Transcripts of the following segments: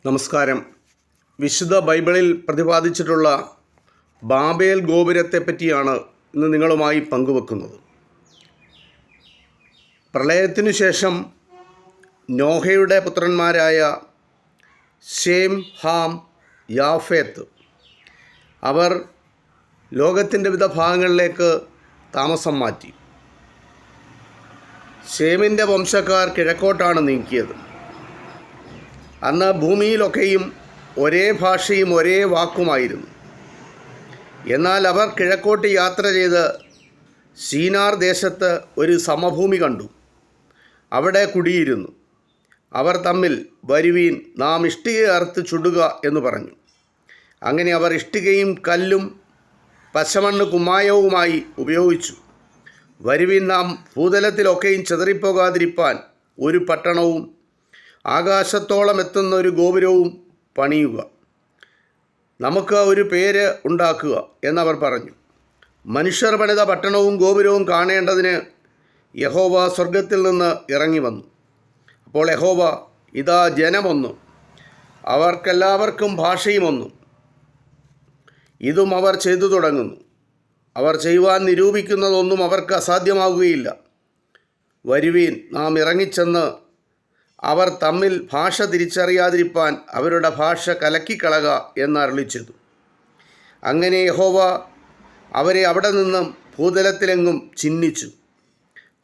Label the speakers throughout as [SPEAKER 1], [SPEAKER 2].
[SPEAKER 1] നമസ്കാരം. വിശുദ്ധ ബൈബിളിൽ പ്രതിപാദിച്ചിട്ടുള്ള ബാബേൽ ഗോപുരത്തെപ്പറ്റിയാണ് ഇന്ന് നിങ്ങളുമായി പങ്കുവെക്കുന്നത്. പ്രളയത്തിനു ശേഷം നോഹയുടെ പുത്രന്മാരായ ശേം, ഹാം, യാഫേത്ത് അവർ ലോകത്തിൻ്റെ വിവിധ ഭാഗങ്ങളിലേക്ക് താമസം മാറ്റി. ശേമിൻ്റെ വംശക്കാർ കിഴക്കോട്ടാണ് നീക്കിയത്. അന്ന് ഭൂമിയിലൊക്കെയും ഒരേ ഭാഷയും ഒരേ വാക്കുമായിരുന്നു. എന്നാൽ അവർ കിഴക്കോട്ട് യാത്ര ചെയ്ത് ശീനാർ ദേശത്ത് ഒരു സമഭൂമി കണ്ടു. അവിടെ കുടിയിരുന്നു. അവർ തമ്മിൽ, വരുവീൻ, നാം ഇഷ്ടിക അറുത്ത് ചുടുക എന്ന് പറഞ്ഞു. അങ്ങനെ അവർ ഇഷ്ടികയും കല്ലും പശമണ്ണ് കുമ്മായവുമായി ഉപയോഗിച്ചു. വരുവീൻ, നാം ഭൂതലത്തിലൊക്കെയും ചിതറിപ്പോകാതിരിപ്പാൻ ഒരു പട്ടണവും ആകാശത്തോളം എത്തുന്ന ഒരു ഗോപുരവും പണിയുക. നമുക്ക് ഒരു പേര് ഉണ്ടാക്കുക എന്നവർ പറഞ്ഞു. മനുഷ്യർ പണിത പട്ടണവും ഗോപുരവും കാണേണ്ടതിന് യഹോവ സ്വർഗത്തിൽ നിന്ന് ഇറങ്ങി വന്നു. അപ്പോൾ യഹോവ, ഇതാ ജനമൊന്നും, അവർക്കെല്ലാവർക്കും ഭാഷയും ഒന്നും. ഇതും അവർ ചെയ്തു തുടങ്ങുന്നു. അവർ ചെയ്യുവാൻ നിരൂപിക്കുന്നതൊന്നും അവർക്ക് അസാധ്യമാകുകയില്ല. വരുവീൻ, നാം ഇറങ്ങിച്ചെന്ന് അവർ തമ്മിൽ ഭാഷ തിരിച്ചറിയാതിരിപ്പാൻ അവരുടെ ഭാഷ കലക്കിക്കളക എന്ന് അരുളിച്ചെയ്തു. അങ്ങനെ യഹോവ അവരെ അവിടെ നിന്നും ഭൂതലത്തിലെങ്ങും ചിഹ്നിച്ചു.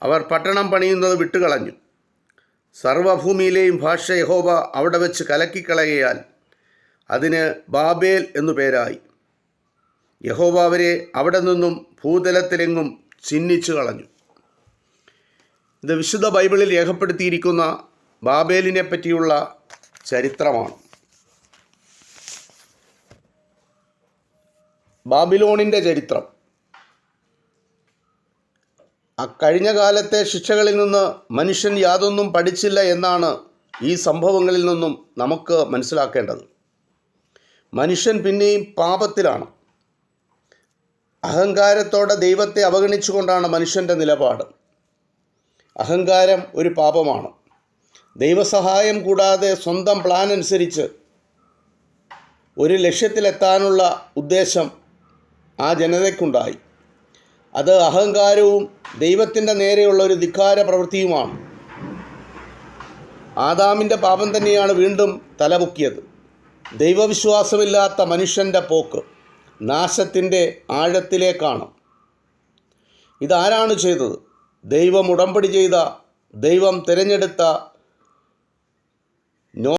[SPEAKER 1] അവർ പട്ടണം പണിയുന്നത് വിട്ടുകളഞ്ഞു. സർവഭൂമിയിലെയും ഭാഷ യഹോവ അവിടെ വെച്ച് കലക്കിക്കളകയാൽ അതിന് ബാബേൽ എന്നു പേരായി. യഹോവ അവരെ അവിടെ നിന്നും ഭൂതലത്തിലെങ്ങും ചിഹ്നിച്ചു കളഞ്ഞു. ഇത് വിശുദ്ധ ബൈബിളിൽ രേഖപ്പെടുത്തിയിരിക്കുന്ന ബാബേലിനെ പറ്റിയുള്ള ചരിത്രമാണ്. ബാബിലോണിൻ്റെ ചരിത്രം. കഴിഞ്ഞ കാലത്തെ ശിക്ഷകളിൽ നിന്ന് മനുഷ്യൻ യാതൊന്നും പഠിച്ചില്ല എന്നാണ് ഈ സംഭവങ്ങളിൽ നിന്നും നമുക്ക് മനസ്സിലാക്കേണ്ടത്. മനുഷ്യൻ പിന്നെയും പാപത്തിലാണ്. അഹങ്കാരത്തോടെ ദൈവത്തെ അവഗണിച്ചുകൊണ്ടാണ് മനുഷ്യൻ്റെ നിലപാട്. അഹങ്കാരം ഒരു പാപമാണ്. ദൈവസഹായം കൂടാതെ സ്വന്തം പ്ലാൻ അനുസരിച്ച് ഒരു ലക്ഷ്യത്തിലെത്താനുള്ള ഉദ്ദേശം ആ ജനതയ്ക്കുണ്ടായി. അത് അഹങ്കാരവും ദൈവത്തിൻ്റെ നേരെയുള്ള ഒരു ധിക്കാര പ്രവൃത്തിയുമാണ്. ആദാമിൻ്റെ പാപം തന്നെയാണ് വീണ്ടും തലപൊക്കിയത്. ദൈവവിശ്വാസമില്ലാത്ത മനുഷ്യൻ്റെ പോക്ക് നാശത്തിൻ്റെ ആഴത്തിലേക്കാണ്. ഇതാരാണ് ചെയ്തത്? ദൈവം ഉടമ്പടി ചെയ്ത, ദൈവം തിരഞ്ഞെടുത്ത